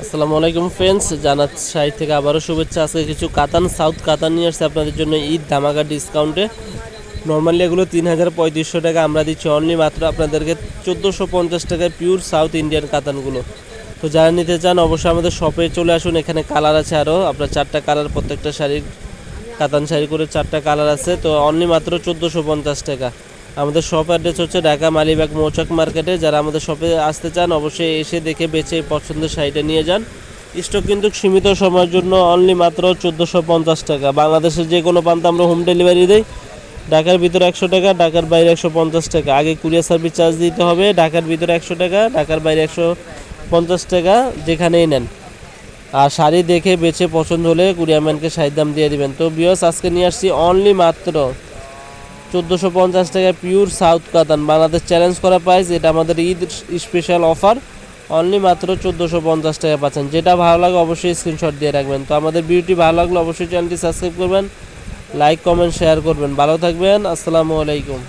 আসসালামু আলাইকুম ফ্রেন্ডস, জানাত সাইড থেকে আবারও শুভেচ্ছা। আজকে কিছু কাতান সাউথ কাতান নিয়ে আসছে আপনাদের জন্য ঈদ ধামাকা ডিসকাউন্টে। নর্মালি এগুলো ৩,৩৫০ টাকা, আমরা দিচ্ছি অনলি মাত্র আপনাদেরকে ১৪৫০ টাকায় পিওর সাউথ ইন্ডিয়ান কাতানগুলো। তো যারা নিতে চান অবশ্যই আমাদের শপে চলে আসুন। এখানে কালার আছে আরও আপনার 4টা কালার, প্রত্যেকটা শাড়ির কাতান শাড়ি করে 4টা কালার আছে। তো অনলি মাত্র ১৪৫০ টাকা। আমাদের শপ অ্যাড্রেস হচ্ছে ঢাকা মালিবাগ মৌচাক মার্কেটে। যারা আমাদের শপে আসতে চান অবশ্যই এসে দেখে বেছে পছন্দের শাড়িটা নিয়ে যান। স্টক কিন্তু সীমিত সময়ের জন্য, অনলি মাত্র ১৪৫০ টাকা। বাংলাদেশের যে কোনো প্রান্তে আমরা হোম ডেলিভারি দিই। ঢাকার ভিতরে ১০০ টাকা, ঢাকার বাইরে ১৫০ টাকা। আগে কুরিয়ার সার্ভিস চার্জ দিতে হবে। ঢাকার ভিতরে ১০০ টাকা, ঢাকার বাইরে ১৫০ টাকা, যেখানেই নেন। আর শাড়ি দেখে বেছে পছন্দ হলে কুরিয়ারম্যানকে শাড়ির দাম দিয়ে দিবেন। তো ভিউয়ার্স, আজকে নিয়ে আসছি অনলি মাত্র ১৪৫০ টাকায় পিওর সাউথ কাতান। বাংলাদেশ চ্যালেঞ্জ করা প্রাইস, এটা আমাদের ঈদ স্পেশাল অফার। অনলি মাত্র ১৪৫০ টাকা পাচ্ছেন। যেটা ভালো লাগে অবশ্যই স্ক্রিনশট দিয়ে রাখবেন। তো আমাদের ভিডিওটি ভালো লাগলে অবশ্যই চ্যানেলটি সাবস্ক্রাইব করবেন, লাইক কমেন্ট শেয়ার করবেন। ভালো থাকবেন, আসসালামু আলাইকুম।